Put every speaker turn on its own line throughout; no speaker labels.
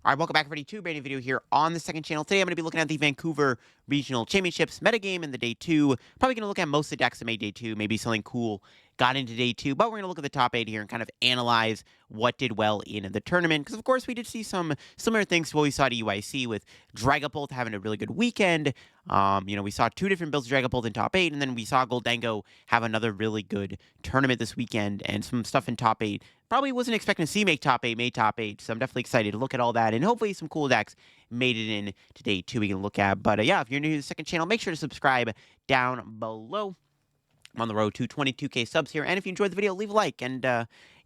All right, welcome back everybody to a brand new video here on the second channel. Today I'm going to be looking at the Vancouver Regional Championships metagame in the day 2. Probably going to look at most of the decks that made day 2, maybe something cool got into day 2, but we're going to look at the top 8 here and kind of analyze what did well in the tournament. Because of course we did see some similar things to what we saw at UIC with Dragapult having a really good weekend. We saw 2 different builds of Dragapult in top 8, and then we saw Gholdengo have another really good tournament this weekend, and some stuff in top 8. Probably wasn't expecting to see made top 8, so I'm definitely excited to look at all that, and hopefully some cool decks made it in today too we can look at. But yeah, if you're new to the second channel, make sure to subscribe down below. I'm on the road to 22k subs here, and if you enjoyed the video, leave a like, and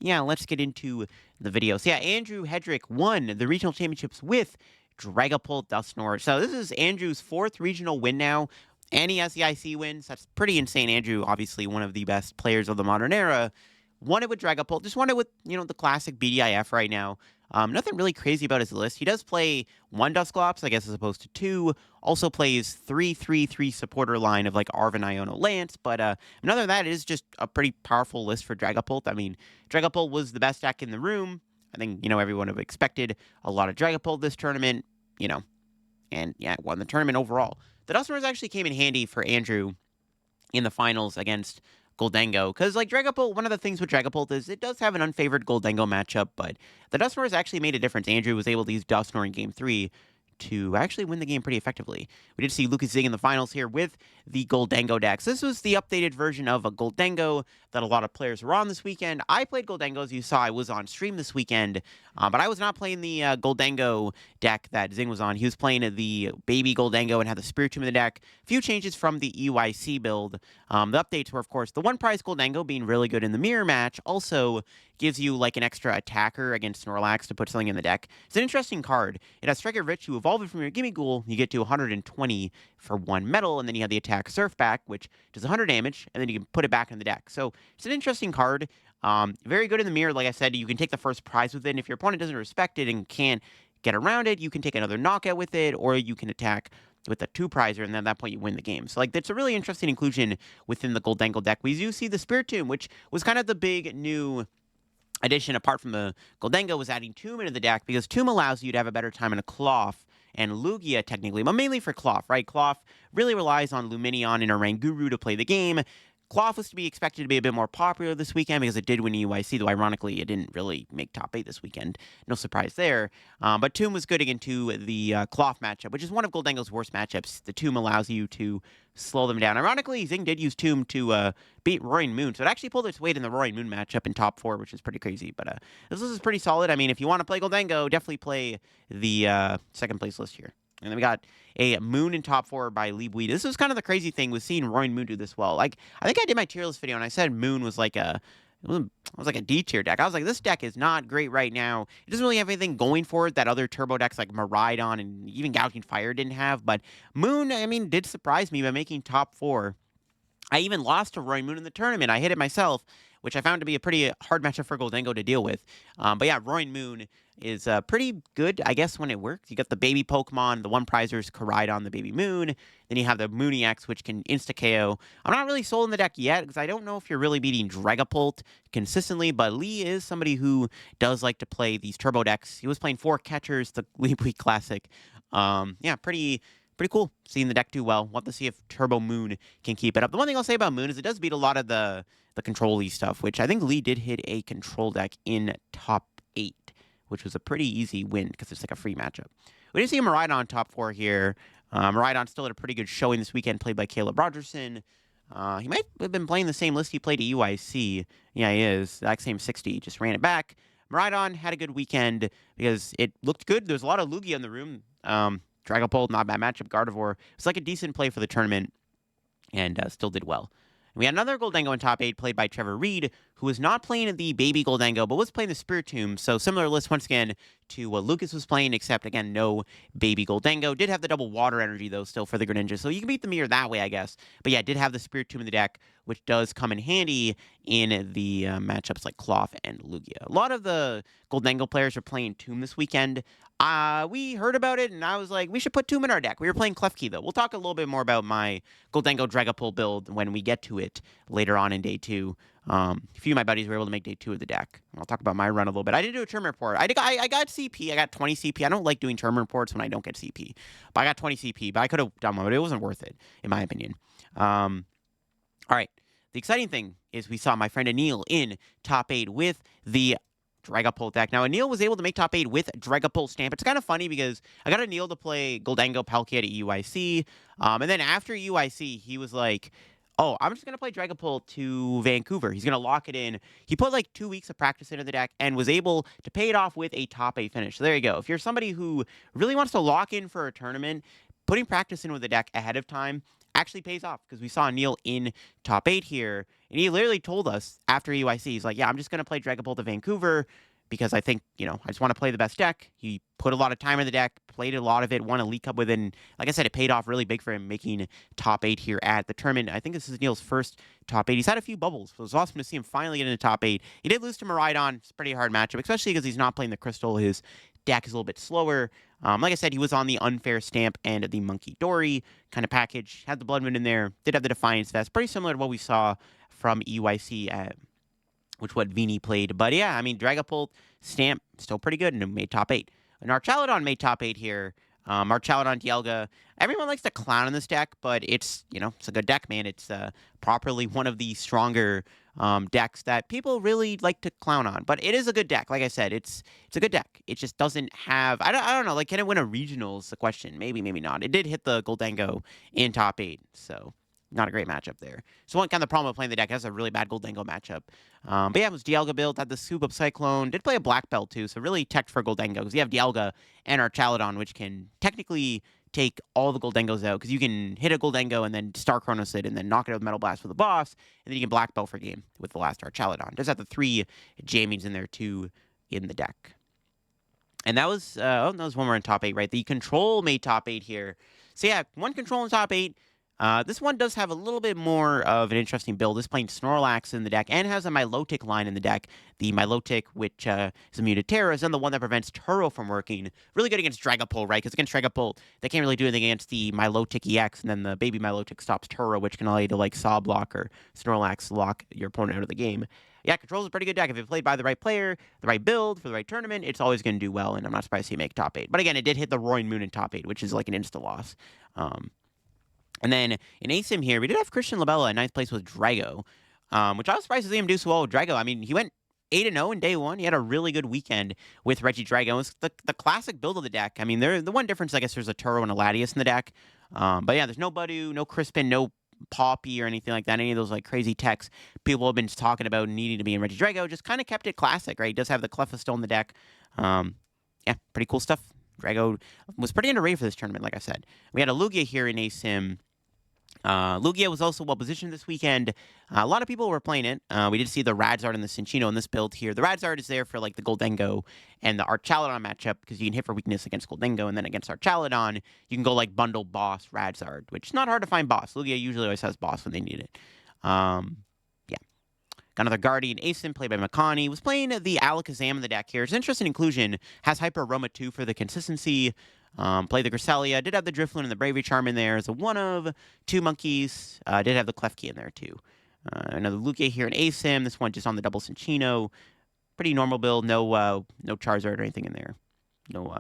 yeah, let's get into the video. So yeah, Andrew Hedrick won the regional championships with Dragapult Dusknoir. So this is Andrew's 4th regional win now, and he has the IC wins. That's pretty insane. Andrew, obviously one of the best players of the modern era, won it with Dragapult, just won it with, the classic BDIF right now. Nothing really crazy about his list. He does play 1 Dusclops, I guess, as opposed to 2. Also plays 3-3-3 supporter line of, like, Arven, Iono, Lance. But other than that, it is just a pretty powerful list for Dragapult. I mean, Dragapult was the best deck in the room. I think, everyone would have expected a lot of Dragapult this tournament, and, yeah, it won the tournament overall. The Dusknoirs actually came in handy for Andrew in the finals against Gholdengo, because, like, Dragapult, one of the things with Dragapult is it does have an unfavored Gholdengo matchup, but the Dusknoirs actually made a difference. Andrew was able to use Dusknoir in Game 3 to actually win the game pretty effectively. We did see Lucas Zing in the finals here with the Gholdengo decks. This was the updated version of a Gholdengo that a lot of players were on this weekend. I played Gholdengo, as you saw. I was on stream this weekend, but I was not playing the Gholdengo deck that Zing was on. He was playing the baby Gholdengo and had the Spirit Tomb in the deck. A few changes from the EYC build. The updates were, of course, the one prize Gholdengo being really good in the mirror match. Also gives you, like, an extra attacker against Snorlax to put something in the deck. It's an interesting card. It has Striker Rich. You evolve it from your Gimme Ghoul. You get to 120 for 1 metal, and then you have the attack Surf back, which does 100 damage, and then you can put it back in the deck. So it's an interesting card. Very good in the mirror. Like I said, you can take the first prize with it, and if your opponent doesn't respect it and can't get around it, you can take another knockout with it, or you can attack with a 2-prizer, and then at that point you win the game. So, like, that's a really interesting inclusion within the Gholdengo deck. We do see the Spirit Tomb, which was kind of the big new addition, apart from the Gholdengo, was adding Tomb into the deck, because Tomb allows you to have a better time in a Cloth and Lugia, technically, but mainly for Cloth, right? Cloth really relies on Lumineon and Oranguru to play the game. Cloth was to be expected to be a bit more popular this weekend because it did win UIC, though ironically it didn't really make top 8 this weekend. No surprise there. But Tomb was good into the Cloth matchup, which is one of Gholdengo's worst matchups. The Tomb allows you to slow them down. Ironically, Zing did use Tomb to beat Roaring Moon, so it actually pulled its weight in the Roaring Moon matchup in top 4, which is pretty crazy. But this list is pretty solid. I mean, if you want to play Gholdengo, definitely play the second place list here. And then we got a Moon in top 4 by Lee Bui. This was kind of the crazy thing with seeing Roaring Moon do this well. Like, I think I did my tier list video, and I said Moon was like a D tier deck. I was like, this deck is not great right now. It doesn't really have anything going for it that other turbo decks like Miraidon and even Gouging Fire didn't have. But Moon, I mean, did surprise me by making top 4. I even lost to Roaring Moon in the tournament. I hit it myself, which I found to be a pretty hard matchup for Gholdengo to deal with. But yeah, Roaring Moon is pretty good, I guess, when it works. You got the baby Pokemon, the 1-prizers, Koraidon, the baby Moon. Then you have the Mooniacs, which can insta-KO. I'm not really sold in the deck yet, because I don't know if you're really beating Dragapult consistently, but Lee is somebody who does like to play these turbo decks. He was playing 4 catchers, the Lee Bui Classic. Yeah, pretty cool seeing the deck do well. Want to see if Turbo Moon can keep it up. The one thing I'll say about Moon is it does beat a lot of the control-y stuff, which I think Lee did hit a control deck in top 8, which was a pretty easy win because it's like a free matchup. We did see Miraidon top 4 here. Miraidon still had a pretty good showing this weekend, played by Caleb Rogerson. He might have been playing the same list he played at UIC. Yeah, he is. That same 60, just ran it back. Miraidon had a good weekend because it looked good. There's a lot of Lugia in the room. Dragapult, not a bad matchup. Gardevoir. It's like a decent play for the tournament, and still did well. And we had another Gholdengo in top 8 played by Trevor Reed, who was not playing the baby Gholdengo, but was playing the Spirit Tomb. So similar list once again to what Lucas was playing, except again, no baby Gholdengo. Did have the double water energy, though, still for the Greninja. So you can beat the mirror that way, I guess. But yeah, did have the Spirit Tomb in the deck, which does come in handy in the matchups like Cloth and Lugia. A lot of the Gholdengo players are playing Tomb this weekend. We heard about it, and I was like, we should put Tomb in our deck. We were playing Klefki, though. We'll talk a little bit more about my Gholdengo Dragapult build when we get to it later on in day 2. A few of my buddies were able to make day 2 of the deck. I'll talk about my run a little bit. I did do a tournament report. I got CP. I got 20 CP. I don't like doing tournament reports when I don't get CP. But I got 20 CP. But I could have done one, but it wasn't worth it, in my opinion. All right. The exciting thing is we saw my friend Anil in top 8 with the Dragapult deck. Now, Anil was able to make top 8 with Dragapult Stamp. It's kind of funny because I got Anil to play Gholdengo Palkia at UIC. And then after UIC, he was like, oh, I'm just going to play Dragapult to Vancouver. He's going to lock it in. He put like 2 weeks of practice into the deck and was able to pay it off with a top 8 finish. So there you go. If you're somebody who really wants to lock in for a tournament, putting practice in with the deck ahead of time actually pays off, because we saw Neil in top 8 here, and he literally told us after UIC, he's like, yeah, I'm just going to play Dragapult to Vancouver because I think, I just want to play the best deck. He put a lot of time in the deck, played a lot of it, won a League Cup with it, and like I said, it paid off really big for him making top 8 here at the tournament. I think this is Neil's first top 8. He's had a few bubbles, so it was awesome to see him finally get into top 8. He did lose to Miraidon. It's a pretty hard matchup, especially because he's not playing the Crystal. His deck is a little bit slower. Like I said, he was on the Unfair Stamp and the Monkey Dory kind of package. Had the Blood Moon in there. Did have the Defiance Vest. Pretty similar to what we saw from EYC, which what Vini played. But yeah, I mean, Dragapult Stamp, still pretty good, and made top 8. And Archaladon made top 8 here. Archaladon Dialga. Everyone likes to clown on this deck, but it's, it's a good deck, man. It's properly one of the stronger decks that people really like to clown on. But it is a good deck. Like I said, it's a good deck. It just doesn't have, I don't know, like, can it win a regional is the question. Maybe, maybe not. It did hit the Gholdengo in top 8, so not a great matchup there. So one kind of problem with playing the deck, it has a really bad Gholdengo matchup. But yeah, it was Dialga build, had the Scoop Up Cyclone, did play a Black Belt too, so really tech for Gholdengo, because you have Dialga and Archaladon, which can technically take all the Gholdengos out, because you can hit a Gholdengo and then Star Chronos it, and then knock it out with Metal Blast for the boss, and then you can Black Belt for game with the last Archaladon. Does have the 3 Jammings in there too in the deck. And that was that was one more in top 8, right? The Control made top 8 here. So yeah, one Control in top 8. This one does have a little bit more of an interesting build. It's playing Snorlax in the deck and has a Milotic line in the deck. The Milotic, which is immune to Terra, is then the one that prevents Turo from working. Really good against Dragapult, right? Because against Dragapult, they can't really do anything against the Milotic EX, and then the baby Milotic stops Turo, which can allow you to like Saw Block or Snorlax lock your opponent out of the game. Yeah, Control's a pretty good deck. If it's played by the right player, the right build, for the right tournament, it's always going to do well, and I'm not surprised to see it make top 8. But again, it did hit the Roaring Moon in top 8, which is like an insta-loss. And then in ASIM here, we did have Christian Labella in 9th place with Drago, which I was surprised to see him do so well with Drago. I mean, he went 8-0 in day 1. He had a really good weekend with Regidrago. It was the classic build of the deck. I mean, the one difference, I guess, there's a Turo and a Latias in the deck. But yeah, there's no Badu, no Crispin, no Poppy or anything like that. Any of those like crazy techs people have been talking about needing to be in Regidrago. Just kind of kept it classic, right? He does have the Clefairy in the deck. Yeah, pretty cool stuff. Drago was pretty underrated for this tournament, like I said. We had a Lugia here in ASIM. Lugia was also well positioned this weekend. A lot of people were playing it. We did see the Radzard and the Cinccino in this build here. The Radzard is there for like the Gholdengo and the Archaladon matchup, because you can hit for weakness against Gholdengo, and then against Archaladon, you can go like bundle boss Radzard, which is not hard to find boss. Lugia usually always has boss when they need it. Yeah. Got another Guardian ASIM played by Makani. Was playing the Alakazam in the deck here. It's an interesting inclusion. Has Hyper Aroma 2 for the consistency. Played the Cresselia, did have the Drifloon and the Bravery Charm in there as a one of 2 monkeys. Did have the Klefki in there too. Another Lugia here in ASIM. This one just on the double Cinccino. Pretty normal build. No Charizard or anything in there. No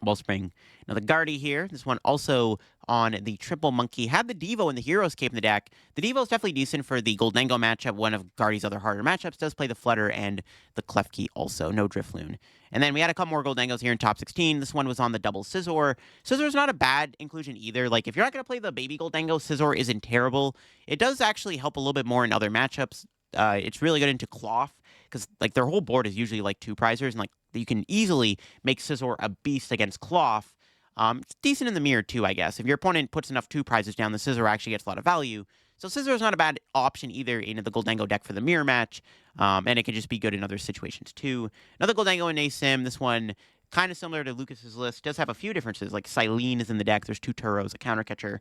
Wellspring. Now the Guardy here. This one also on the triple monkey. Had the Devo and the Hero's Cape in the deck. The Devo is definitely decent for the Gholdengo matchup. One of Guardy's other harder matchups. Does play the Flutter and the Klefki also. No Drifloon. And then we had a couple more Gholdengos here in top 16. This one was on the double Scizor. Scizor's not a bad inclusion either. Like, if you're not going to play the baby Gholdengo, Scizor isn't terrible. It does actually help a little bit more in other matchups. It's really good into Cloth, because like their whole board is usually like 2 prizers, and like you can easily make Scizor a beast against Cloth. It's decent in the mirror too, I guess. If your opponent puts enough 2 prizes down, the Scizor actually gets a lot of value. So Scizor is not a bad option either in the Gholdengo deck for the mirror match, and it can just be good in other situations too. Another Gholdengo in ASIM. This one kind of similar to Lucas's list. Does have a few differences, like Silene is in the deck. There's 2 Turos, a counter catcher,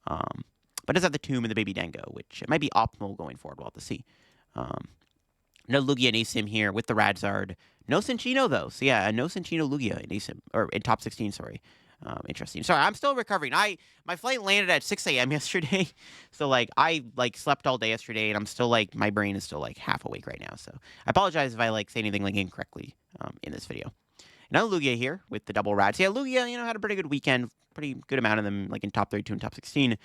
but does have the Tomb and the Baby Dango, which it might be optimal going forward. We'll have to see. No Lugia and Asim here with the Radzard. No Cinccino, though. So, yeah, no Cinccino Lugia in Asim, or in top 16, sorry. Interesting. Sorry, I'm still recovering. My flight landed at 6 a.m. yesterday. So, like, I, like, slept all day yesterday, and I'm still, like, my brain is still, like, half awake right now. So, I apologize if I, like, say anything, like, incorrectly in this video. Another Lugia here with the double Rads. Yeah, Lugia, had a pretty good weekend. Pretty good amount of them, like, in top 32 and top 16. We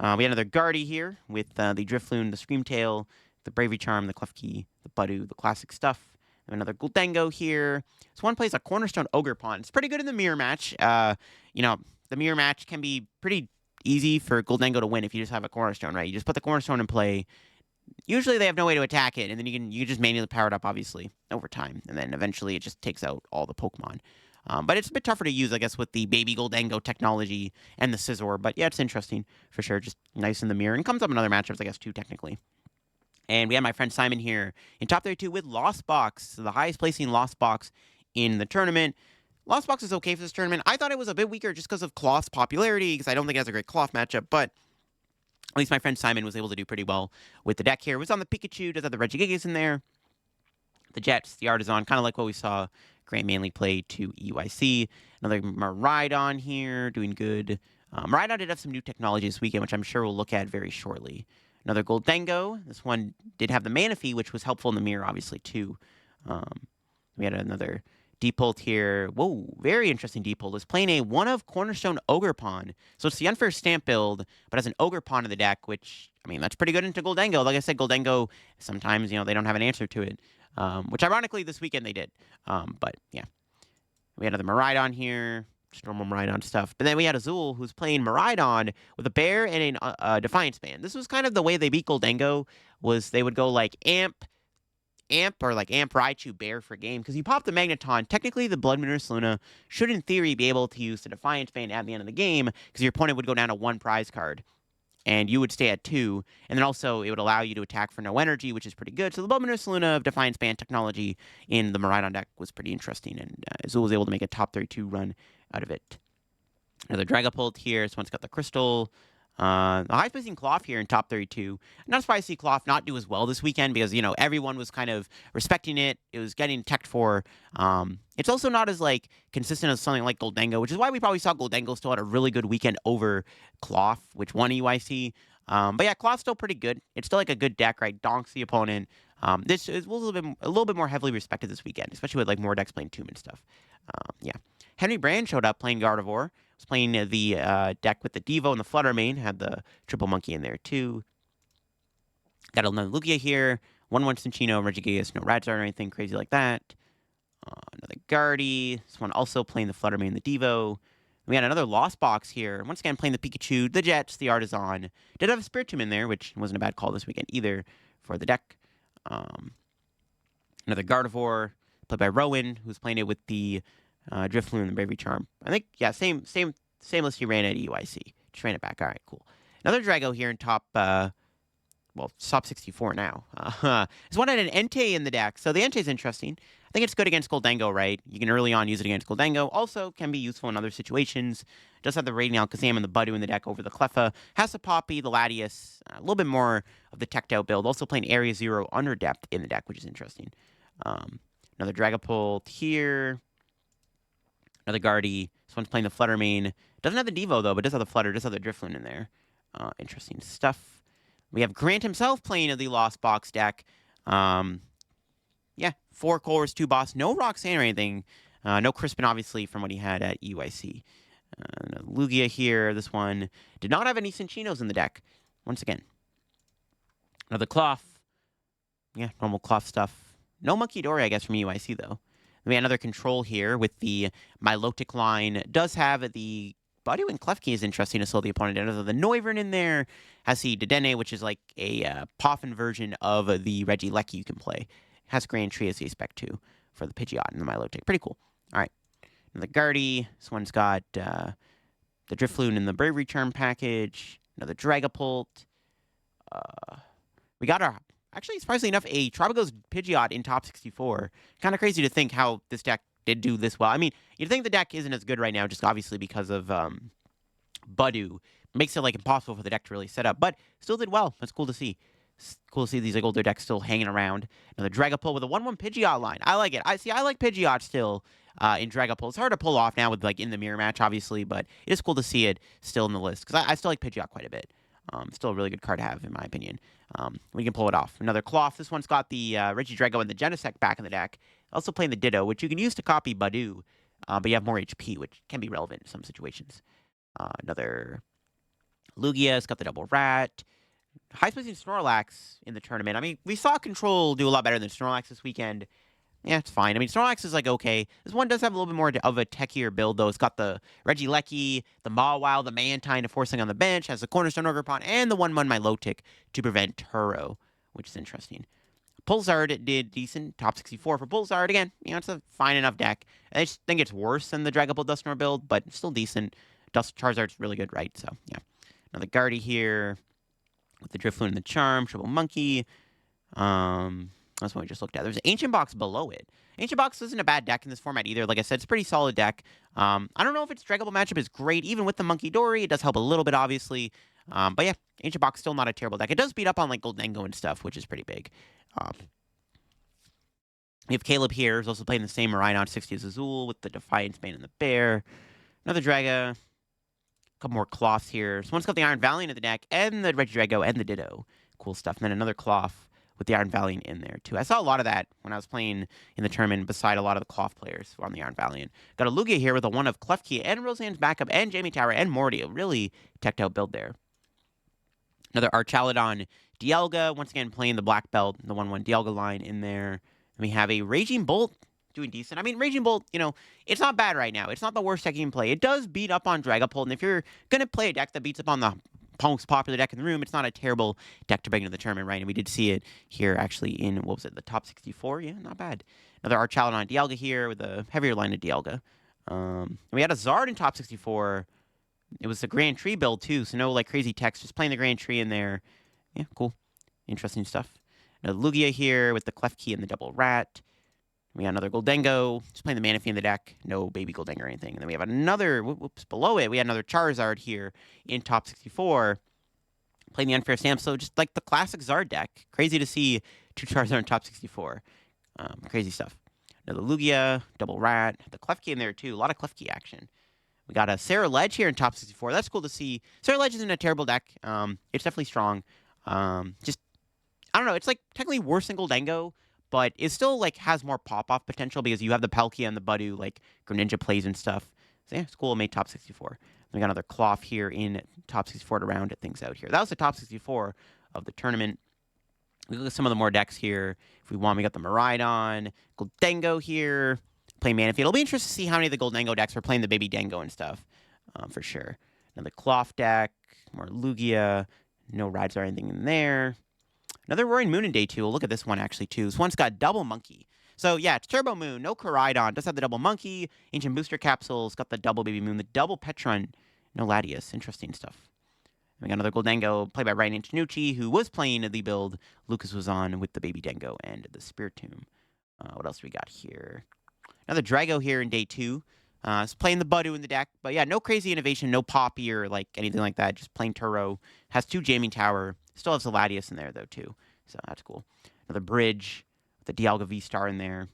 had another Guardy here with the Drifloon, the Screamtail, the Bravery Charm, the Klefki, the Budu, the classic stuff. Another Gholdengo here. This one plays a Cornerstone Ogerpon. It's pretty good in the mirror match. The mirror match can be pretty easy for Gholdengo to win if you just have a Cornerstone, right? You just put the Cornerstone in play. Usually they have no way to attack it, and then you can just manually power it up, obviously, over time. And then eventually it just takes out all the Pokemon. But it's a bit tougher to use, I guess, with the Baby Gholdengo technology and the Scizor. But yeah, it's interesting for sure. Just nice in the mirror. And comes up in other matchups, I guess, too, technically. And we have my friend Simon here in top 32 with Lost Box, the highest placing Lost Box in the tournament. Lost Box is okay for this tournament. I thought it was a bit weaker just because of Cloth's popularity, because I don't think it has a great Cloth matchup. But at least my friend Simon was able to do pretty well with the deck here. It was on the Pikachu, does have the Regigigas in there. The Jets, the Artisan, kind of like what we saw Grant Manley play to EYC. Another Miraidon here, doing good. Miraidon did have some new technology this weekend, which I'm sure we'll look at very shortly. Another Gholdengo. This one did have the Manaphy, which was helpful in the mirror, obviously, too. We had another Deepult here. Whoa, very interesting Deepult. It's playing a one of Cornerstone Ogerpon. So it's the unfair stamp build, but has an Ogerpon in the deck, which, I mean, that's pretty good into Gholdengo. Like I said, Gholdengo, sometimes, they don't have an answer to it. Which, ironically, this weekend they did. But, yeah. We had another Miraidon here. Just normal Miraidon stuff. But then we had Azul, who's playing Miraidon with a Bear and a Defiance Band. This was kind of the way they beat Gholdengo, was they would go, like, Amp, or, like, Amp Raichu Bear for game. Because you pop the Magneton, technically the Blood Moon Ursaluna should, in theory, be able to use the Defiance Band at the end of the game, because your opponent would go down to 1 prize card. And you would stay at 2, and then also it would allow you to attack for no energy, which is pretty good. So the Blood Moon Ursaluna of Defiance Band technology in the Miraidon deck was pretty interesting, and Azul was able to make a top 32 run out of it. Another Dragapult here. This one's got the Crystal. The highest placing Cloth here in top 32. I'm not surprised to see Cloth not do as well this weekend because, everyone was kind of respecting it. It was getting teched for. It's also not as, like, consistent as something like Gholdengo, which is why we probably saw Gholdengo still had a really good weekend over Cloth, which won EYC. But yeah, Cloth's still pretty good. It's still, like, a good deck, right? Donks the opponent. This is a little bit more heavily respected this weekend, especially with, like, more decks playing Tomb and stuff. Yeah. Henry Brand showed up playing Gardevoir. Was playing the deck with the Devo and the Fluttermane. Had the Triple Monkey in there, too. Got another Lugia here. 1/1 Cinccino, Regigigas, no Radzard or anything crazy like that. Another Guardy. This one also playing the Fluttermane and the Devo. We had another Lost Box here. Once again, playing the Pikachu, the Jets, the Artisan. Did have a Spiritomb in there, which wasn't a bad call this weekend either for the deck. Another Gardevoir, played by Rowan, who's playing it with the Drifloon and the Bravery Charm. I think, yeah, same list he ran at EUIC. Just ran it back. All right, cool. Another Drago here in top, top 64 now. There's one at an Entei in the deck. So the Entei's interesting. I think it's good against Gholdengo, right? You can early on use it against Gholdengo. Also can be useful in other situations. Does have the Radiant Alakazam and the Budu in the deck over the Cleffa. Has the Poppy, the Latias, a little bit more of the teched out build. Also playing Area 0 under depth in the deck, which is interesting. Another Dragapult here. Another Guardy. This one's playing the Fluttermane. Doesn't have the Devo, though, but does have the Flutter. Does have the Drifloon in there. Interesting stuff. We have Grant himself playing the Lost Box deck. Yeah, 4 Colress, 2 Boss. No Roxanne or anything. No Crispin, obviously, from what he had at EYC. Lugia here. This one did not have any Cinchinos in the deck. Once again. Another Cloth. Yeah, normal Cloth stuff. No Monkey Dory, I guess, from EYC, though. We have another Control here with the Milotic line. Does have the Budu and Klefki is interesting to slow the opponent down. The Noivern in there. Has the Dedenne, which is like a Poffin version of the Regilecki you can play. Has Grand Tree as the spec too for the Pidgeot and the Milotic. Pretty cool. All right. Another Guardy. This one's got the Drifloon and the Bravery Charm package. Another Dragapult. We got our... Actually, surprisingly enough, a Tropico's Pidgeot in top 64. Kind of crazy to think how this deck did do this well. I mean, you'd think the deck isn't as good right now, just obviously because of Budu. Makes it, like, impossible for the deck to really set up. But still did well. That's cool to see. Cool to see these like older decks still hanging around. Another Dragapult with a 1/1 Pidgeot line. I like it. I like Pidgeot still in Dragapult. It's hard to pull off now with like in the mirror match, obviously, but it is cool to see it still in the list because I still like Pidgeot quite a bit. Still a really good card to have in my opinion. We can pull it off. Another Cloth. This one's got the Regidrago and the Genesect back in the deck. Also playing the Ditto, which you can use to copy Badu, but you have more HP, which can be relevant in some situations. Another Lugia. It's got the double rat. High spacing Snorlax in the tournament. I mean, we saw Control do a lot better than Snorlax this weekend. Yeah, it's fine. I mean, Snorlax is like okay. This one does have a little bit more of a techier build, though. It's got the Regieleki, the Mawile, the Mantine to forcing on the bench, has the Cornerstone Dragapult, and the 1/1 Milotic to prevent Turo, which is interesting. Pulsar did decent, top 64 for Pulsar. Again, it's a fine enough deck. I just think it's worse than the Dragapult Dusknoir build, but still decent. Charizard's really good, right? So, yeah. Another Guardy here with the Drifloon and the Charm, Triple Monkey. That's what we just looked at. There's an Ancient Box below it. Ancient Box isn't a bad deck in this format either. Like I said, it's a pretty solid deck. I don't know if its Dragapult matchup is great, even with the Monkey Dory. It does help a little bit, obviously. But yeah, Ancient Box still not a terrible deck. It does beat up on like Gholdengo and stuff, which is pretty big. We have Caleb here, who's also playing the same Miraidon 60 as Azul with the Defiance Bane and the Bear. Another Draga. A couple more Cloths here. So one's got the Iron Valiant in the deck, and the Regidrago and the Ditto. Cool stuff. And then another Cloth with the Iron Valiant in there, too. I saw a lot of that when I was playing in the tournament beside a lot of the Cloth players who are on the Iron Valiant. Got a Lugia here with a 1 of Klefki and Roseanne's backup and Jamie Tower and Morty. A really teched out build there. Another Archaladon Dialga, once again playing the Black Belt, the 1/1 Dialga line in there. And we have a Raging Bolt doing decent. I mean, Raging Bolt, it's not bad right now. It's not the worst deck you can play. It does beat up on Dragapult, and if you're going to play a deck that beats up on the most popular deck in the room, it's not a terrible deck to bring into the tournament, right? And we did see it here actually in, what was it, the top 64? Yeah, not bad. Another Archaladon Dialga here with a heavier line of Dialga. We had a Zard in top 64. It was the Grand Tree build, too, so no, like, crazy text. Just playing the Grand Tree in there. Yeah, cool. Interesting stuff. Another Lugia here with the Klefki and the Double Rat. We got another Gholdengo. Just playing the Manaphy in the deck. No baby Gholdengo or anything. And then we have another, below it, we had another Charizard here in top 64. Playing the Unfair Stamp, so just like the classic Zard deck. Crazy to see 2 Charizard in top 64. Crazy stuff. Another Lugia, Double Rat. The Klefki in there, too. A lot of Klefki action. We got a Ceruledge here in top 64. That's cool to see. Ceruledge isn't a terrible deck. It's definitely strong. Just, I don't know. It's like technically worse than Gholdengo, but it still like has more pop-off potential because you have the Palkia and the Badu, like Greninja plays and stuff. So yeah, it's cool. It made top 64. We got another Cloth here in top 64 to round things out here. That was the top 64 of the tournament. We look at some of the more decks here. If we want, we got the Miraidon, Gholdengo here. Playing Manaphy. It'll be interesting to see how many of the Gholdengo decks are playing the Baby Dango and stuff, for sure. Another Cloth deck, more Lugia, no rides or anything in there. Another Roaring Moon in day 2. We'll look at this one, actually, too. This one's got Double Monkey. So, yeah, it's Turbo Moon, no Koraidon. Does have the Double Monkey, Ancient Booster Capsules, got the Double Baby Moon, the Double Petron, no Latias. Interesting stuff. We got another Gholdengo, played by Ryan Antonucci, who was playing the build Lucas was on with the Baby Dango and the Spiritomb. What else we got here? Another Drago here in day 2. It's playing the Badu in the deck. But yeah, no crazy innovation, no Poppy or like anything like that. Just plain Turo. Has 2 Jaming Tower. Still has the Latias in there though too. So that's cool. Another Bridge with the Dialga V-Star in there.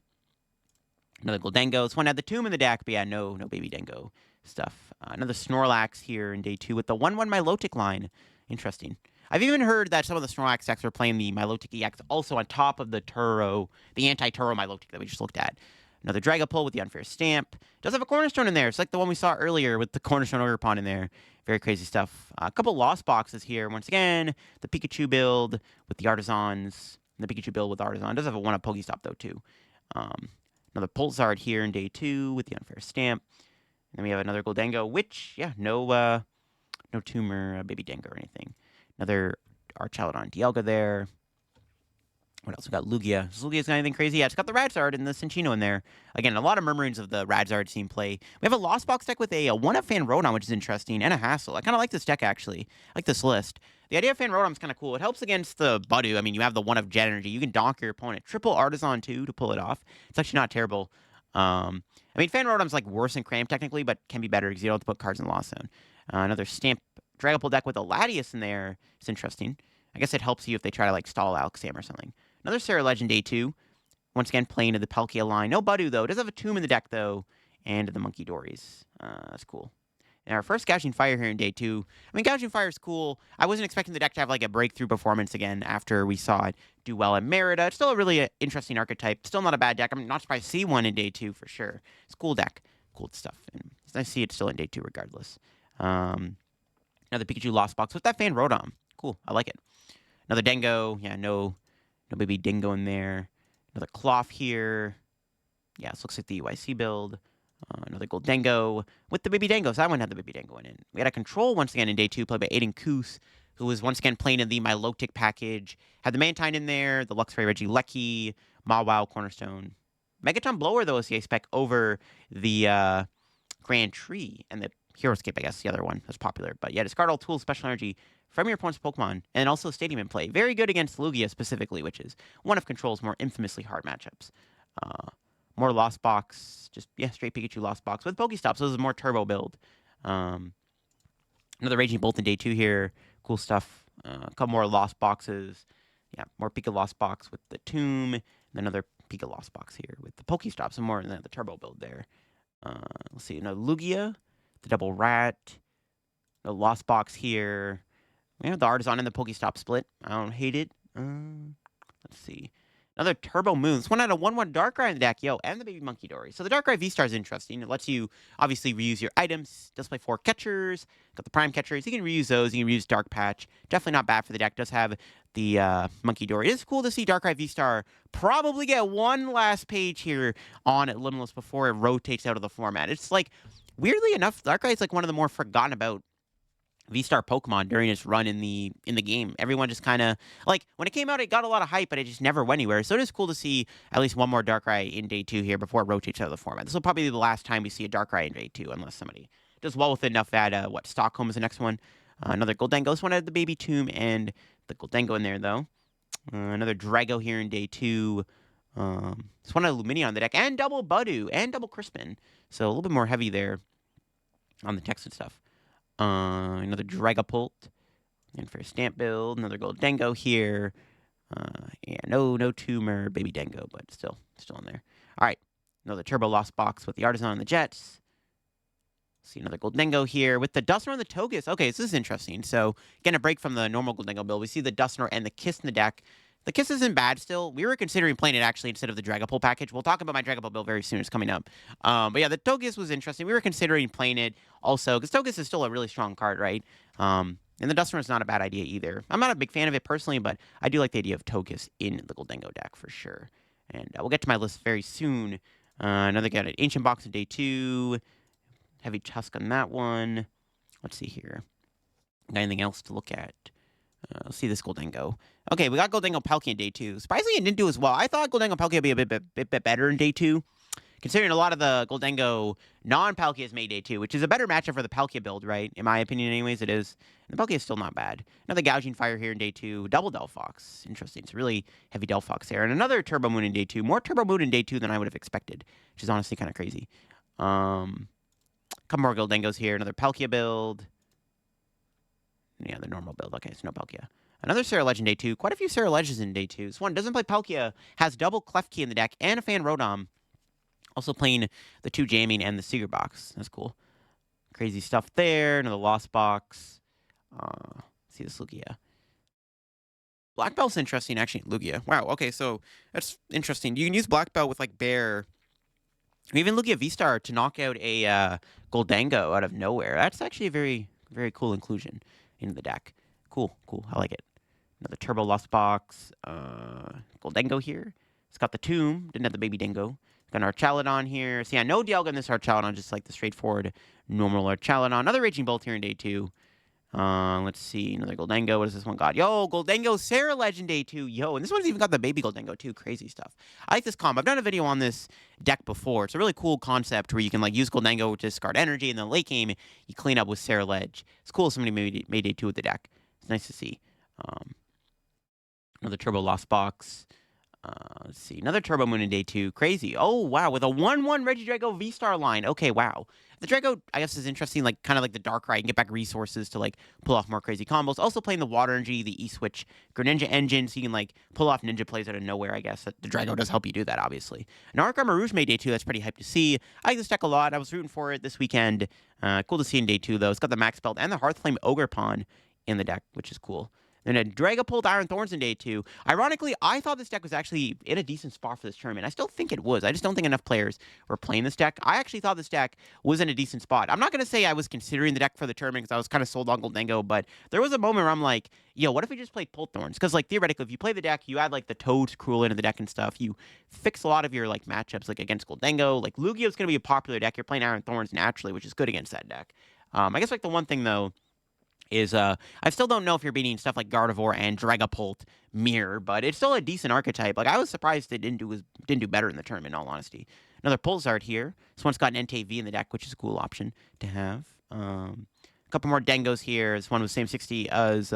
Another Gholdengo. This one had the Tomb in the deck, but yeah, no Baby Dango stuff. Another Snorlax here in day 2 with the 1/1 Milotic line. Interesting. I've even heard that some of the Snorlax decks are playing the Milotic EX also on top of the Turo, the anti-Turo Milotic that we just looked at. Another Dragapult with the Unfair Stamp. Does have a Cornerstone in there. It's like the one we saw earlier with the Cornerstone Dragapult in there. Very crazy stuff. A couple Lost Boxes here. Once again, the Pikachu build with the Artisans. And the Pikachu build with Artisan. Does have a 1-up Pokestop, though, too. Another Pulsar here in day 2 with the Unfair Stamp. And then we have another Gholdengo, which, yeah, no Tumor, Baby Dango or anything. Another Archaladon Dialga there. What else? We got Lugia. Does Lugia's got anything crazy? Yeah, it's got the Radzard and the Cinccino in there. Again, a lot of Murmurings of the Radzard team play. We have a Lost Box deck with a 1-up Fan Rotom, which is interesting, and a Hassle. I kind of like this deck, actually. I like this list. The idea of Fan Rotom is kind of cool. It helps against the Badu. I mean, you have the 1-up Jet Energy. You can donk your opponent. Triple Artisan, too, to pull it off. It's actually not terrible. I mean, Fan Rotom's like worse than Cramp, technically, but can be better because you don't have to put cards in the Lost Zone. Another Stamp Dragapult deck with a Latias in there. It's interesting. I guess it helps you if they try to, like, stall Alakazam or something. Another Ceruledge in day 2. Once again, playing to the Palkia line. No Budu, though. It does have a Tomb in the deck, though. And the Monkey Dories. That's cool. And our first Gouging Fire here in day 2. I mean, Gouging Fire is cool. I wasn't expecting the deck to have, like, a breakthrough performance again after we saw it do well at Merida. It's still a really interesting archetype. Still not a bad deck. I'm not surprised to see one in day 2 for sure. It's a cool deck. Cool stuff. And it's nice to see it still in day 2 regardless. Another Pikachu Lost Box with that Fan Rotom. Cool. I like it. Another Dengo. Yeah, no baby Dingo in there. Another Cloth here. Yeah, this looks like the UIC build. Another Gholdengo with the baby Dango. So I wouldn't have the baby Dango in it. We had a Control once again in day 2, played by Aiden Koos, who was once again playing in the Milotic package. Had the Mantine in there, the Luxray Regilecki, Mawile Cornerstone. Megaton Blower, though, is the spec over the Grand Tree. And the Heroescape, I guess, the other one that's popular. But yeah, discard all tools, special energy from your opponent's Pokemon, and also Stadium in play. Very good against Lugia specifically, which is one of Control's more infamously hard matchups. More Lost Box, just, yeah, straight Pikachu Lost Box with Pokestops. So this is a more turbo build. Another Raging Bolt in day 2 here. Cool stuff. A couple more Lost Boxes. Yeah, more Pika Lost Box with the Tomb. And another Pika Lost Box here with the Pokestops. Some more in the turbo build there. Let's see, another Lugia, the Double Rat, the Lost Box here. We have the Artisan and the Pokestop split. I don't hate it. Let's see. Another Turbo Moon. This one had a 1/1 Darkrai in the deck, yo, and the Baby Monkey Dory. So the Darkrai V-Star is interesting. It lets you obviously reuse your items. Does play 4 catchers. Got the Prime catchers. You can reuse those. You can reuse Dark Patch. Definitely not bad for the deck. Does have the Monkey Dory. It is cool to see Darkrai V-Star probably get one last page here on Limitless before it rotates out of the format. It's like, weirdly enough, Darkrai is like one of the more forgotten about V-Star Pokemon during its run in the game. Everyone just kind of, like, when it came out, it got a lot of hype, but it just never went anywhere. So it is cool to see at least one more Darkrai in day 2 here before it rotates out of the format. This will probably be the last time we see a Darkrai in day 2, unless somebody does well with it enough at, Stockholm is the next one. Another Gholdengo. This one had the Baby Tomb and the Gholdengo in there, though. Another Drago here in day 2. This one had Lumineon on the deck, and double Budu, and double Crispin. So a little bit more heavy there on the text and stuff. Another Dragapult, and for a stamp build, another Gholdengo here. Yeah, no tumor, baby Dengo, but still in there. All right, another Turbo Lost Box with the Artisan and the Jets. See another Gholdengo here with the Dusknoir and the Togeous. Okay, this is interesting. So, getting a break from the normal Gholdengo build. We see the Dusknoir and the Kiss in the deck. The Kiss isn't bad still. We were considering playing it actually instead of the Dragapult package. We'll talk about my Dragapult build very soon. It's coming up. But yeah, the Togeous was interesting. We were considering playing it also because Togeous is still a really strong card, right? And the Dusknoir is not a bad idea either. I'm not a big fan of it personally, but I do like the idea of Togeous in the Gholdengo deck for sure. And we'll get to my list very soon. Another got an Ancient Box in day 2. Heavy Tusk on that one. Let's see here. Got anything else to look at? Let's see this Gholdengo. Okay, we got Gholdengo Palkia in day 2. Surprisingly, it didn't do as well. I thought Gholdengo Palkia would be a bit better in day 2, considering a lot of the Gholdengo non-Palkias made day 2, which is a better matchup for the Palkia build, right? In my opinion, anyways, it is. And the Palkia is still not bad. Another Gouging Fire here in day 2. Double Delphox. Interesting. It's a really heavy Delphox there. And another Turbo Moon in day 2. More Turbo Moon in day 2 than I would have expected, which is honestly kind of crazy. Couple more Gholdengos here. Another Palkia build. Yeah, the normal build. Okay, so no Palkia. Another Ceruledge in day 2. Quite a few Ceruledges in day 2. This one doesn't play Palkia. Has double Klefki in the deck and a Fan Rotom. Also playing the 2 Jamming and the Seeger Box. That's cool. Crazy stuff there. Another Lost Box. See this Lugia. Black Belt's interesting, actually. Lugia. Wow, okay, so that's interesting. You can use Black Belt with, like, Bear. Even Lugia V-Star to knock out a Gholdengo out of nowhere. That's actually a very, very cool inclusion in the deck. Cool. I like it. Another Turbo Lost Box. Gholdengo here. It's got the Tomb. Didn't have the Baby Dingo. Got an Archaludon here. See, I know Dialga in this Archaludon, just like the straightforward normal Archaludon. Another Raging Bolt here in day 2. Let's see. Another Gholdengo. What does this one got? Yo, Gholdengo Ceruledge in day 2. Yo, and this one's even got the Baby Gholdengo too. Crazy stuff. I like this combo. I've done a video on this deck before. It's a really cool concept where you can, like, use Gholdengo to discard energy, and then late game, you clean up with Ceruledge. It's cool if somebody made day 2 with the deck. It's nice to see. Another Turbo Lost Box. Let's see. Another Turbo Moon in day 2. Crazy. Oh, wow. With a 1/1 Regidrago V-Star line. Okay, wow. The Drago, I guess, is interesting. Like, kind of like the Darkrai. You can get back resources to, like, pull off more crazy combos. Also playing the Water Energy, the E-Switch Greninja engine. So you can, like, pull off ninja plays out of nowhere, I guess. The Drago does help you do that, obviously. An Arc Armor Rouge made day 2. That's pretty hype to see. I like this deck a lot. I was rooting for it this weekend. Cool to see in day 2, though. It's got the Max Belt and the Hearthflame Ogre Pawn in the deck, which is cool. Then a Dragapult Iron Thorns in day 2. Ironically, I thought this deck was actually in a decent spot for this tournament. I still think it was. I just don't think enough players were playing this deck. I actually thought this deck was in a decent spot. I'm not going to say I was considering the deck for the tournament because I was kind of sold on Gholdengo, but there was a moment where I'm like, yo, what if we just played Pult Thorns? Because, like, theoretically, if you play the deck, you add, like, the Toads Cruel into the deck and stuff, you fix a lot of your, like, matchups, like, against Gholdengo. Like, Lugia's going to be a popular deck. You're playing Iron Thorns naturally, which is good against that deck. I guess, like, the one thing, though, is I still don't know if you're beating stuff like Gardevoir and Dragapult Mirror, but it's still a decent archetype. Like, I was surprised it didn't do better in the tournament, in all honesty. Another Pulsar here. This one's got an NTV in the deck, which is a cool option to have. A couple more Dengos here. This one was same 60 as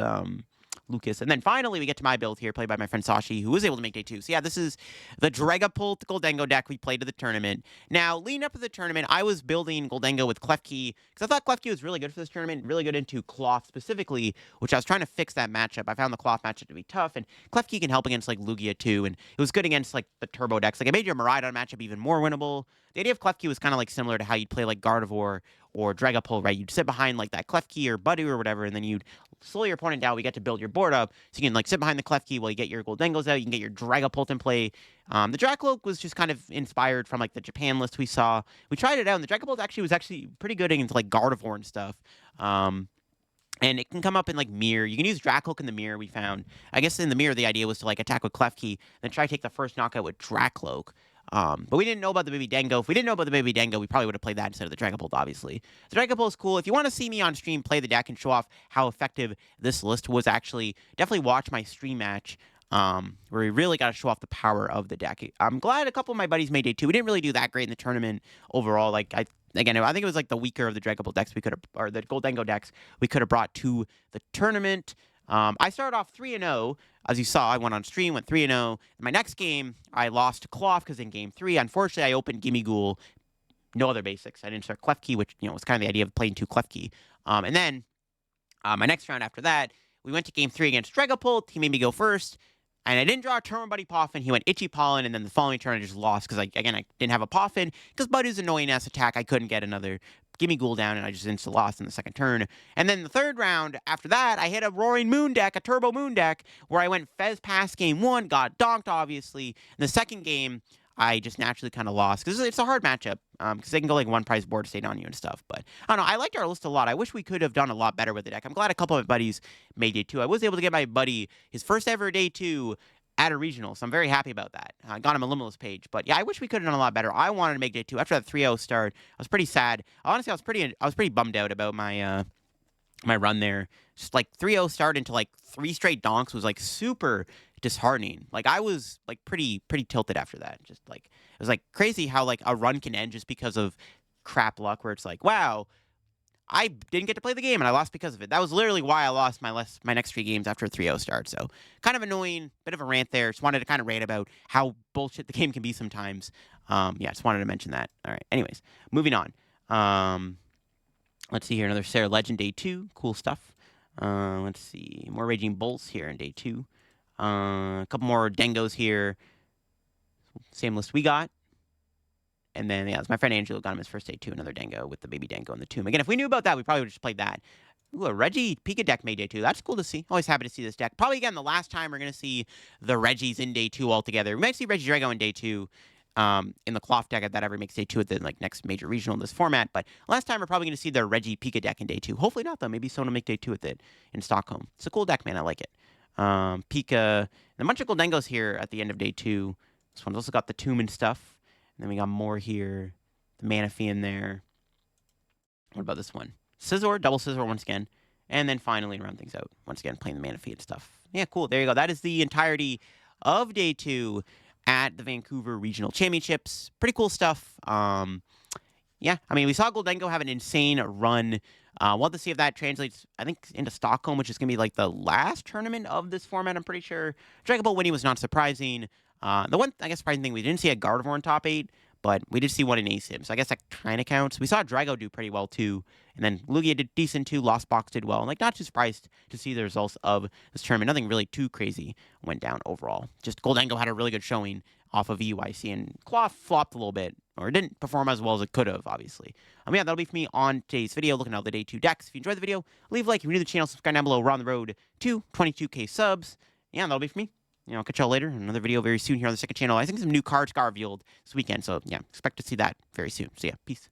Lucas. And then finally, we get to my build here, played by my friend Sashi, who was able to make day 2. So yeah, this is the Dragapult Gholdengo deck we played to the tournament. Now, leading up to the tournament, I was building Gholdengo with Klefki, because I thought Klefki was really good for this tournament, really good into Cloth specifically, which I was trying to fix that matchup. I found the Cloth matchup to be tough, and Klefki can help against, like, Lugia too, and it was good against, like, the Turbo decks. Like, it made your Miraidon matchup even more winnable. The idea of Klefki was kind of, like, similar to how you'd play, like, Gardevoir or Dragapult, right? You'd sit behind, like, that Klefki or Buddy or whatever, and then you'd slow your opponent down. We get to build your board up, so you can, like, sit behind the Klefki while you get your Gholdengos out. You can get your Dragapult in play. The Dracloak was just kind of inspired from, like, the Japan list we saw. We tried it out, and the Dragapult was actually pretty good against, like, Gardevoir and stuff. And it can come up in, like, Mirror. You can use Dracloak in the Mirror, we found. I guess in the Mirror, the idea was to, like, attack with Klefki, then try to take the first knockout with Dracloak. But we didn't know about the Baby Dengo. If we didn't know about the Baby Dengo, we probably would have played that instead of the Dragapult, obviously. The Dragapult is cool. If you want to see me on stream play the deck and show off how effective this list was, actually, definitely watch my stream match, where we really got to show off the power of the deck. I'm glad a couple of my buddies made it too. We didn't really do that great in the tournament overall. Like, I think it was, like, the weaker of the Dragapult decks we could have, or the Gholdengo decks we could have brought to the tournament. I started off 3-0. As you saw, I went on stream, went 3-0. In my next game, I lost to Cloth because in game 3, unfortunately, I opened Gimme Ghoul. No other basics. I didn't start Klefki, which, was kind of the idea of playing 2 Klefki. And then my next round after that, we went to game 3 against Dragapult. He made me go first. And I didn't draw a turn Buddy Poffin. He went Itchy Pollen, and then the following turn I just lost because, I didn't have a Poffin. Because Buddy's annoying-ass attack, I couldn't get another Gimme Ghoul down, and I just insta lost in the second turn. And then the third round, after that, I hit a Roaring Moon deck, a Turbo Moon deck, where I went Fez past game 1, got donked, obviously. In the second game, I just naturally kind of lost, because it's a hard matchup, because they can go, like, one prize board state on you and stuff. But, I don't know, I liked our list a lot. I wish we could have done a lot better with the deck. I'm glad a couple of my buddies made day 2. I was able to get my buddy his first ever day 2 at a regional, so I'm very happy about that. I got him a Limitless page, but yeah, I wish we could have done a lot better. I wanted to make day 2 after that 3-0 start. I was pretty sad. Honestly, I was pretty bummed out about my my run there. Just, like, 3-0 start into, like, 3 straight donks was, like, super disheartening. Like, I was, like, pretty tilted after that. Just, like, it was, like, crazy how, like, a run can end just because of crap luck, where it's like, wow, I didn't get to play the game, and I lost because of it. That was literally why I lost my next 3 games after a 3-0 start. So, kind of annoying, bit of a rant there. Just wanted to kind of rant about how bullshit the game can be sometimes. Yeah, just wanted to mention that. All right, anyways, moving on. Let's see here, another Ceruledge in day 2. Cool stuff. Let's see, more Raging Bolts here in day 2. A couple more Dengos here. Same list we got. And then, yeah, it's my friend Angelo got him his first day 2, another Dengo with the Baby Dengo and the Tomb. Again, if we knew about that, we probably would have just played that. Ooh, a Reggie Pika deck made day 2. That's cool to see. Always happy to see this deck. Probably, again, the last time we're going to see the Reggies in day 2 altogether. We might see Regidrago in day 2 in the Cloth deck if that ever makes day 2 at the, like, next major regional in this format. But last time we're probably going to see the Reggie Pika deck in day 2. Hopefully not, though. Maybe someone will make day 2 with it in Stockholm. It's a cool deck, man. I like it. Pika. And a bunch of Gholdengos here at the end of day 2. This one's also got the Tomb and stuff. And then we got more here. The Manaphy in there. What about this one? Scizor, double Scizor once again. And then finally round things out. Once again, playing the Manaphy and stuff. Yeah, cool. There you go. That is the entirety of day 2 at the Vancouver Regional Championships. Pretty cool stuff. Yeah, I mean, we saw Gholdengo have an insane run. We'll have to see if that translates, I think, into Stockholm, which is going to be, like, the last tournament of this format, I'm pretty sure. Dragapult winning was not surprising. The one, I guess, surprising thing, we didn't see a Gardevoir in top 8, but we did see one in ASIM, so I guess that kind of counts. We saw Drago do pretty well, too, and then Lugia did decent, too. Lost Box did well, and, like, not too surprised to see the results of this tournament. Nothing really too crazy went down overall. Just Gholdengo had a really good showing off of EUIC, and Claw flopped a little bit, or didn't perform as well as it could have, obviously. Yeah, that'll be for me on today's video, looking at the Day 2 decks. If you enjoyed the video, leave a like. If you're new to the channel, subscribe down below. We're on the road to 22K subs. Yeah, that'll be for me. I'll catch y'all later. Another video very soon here on the second channel. I think some new cards got revealed this weekend, so yeah, expect to see that very soon. So yeah, peace.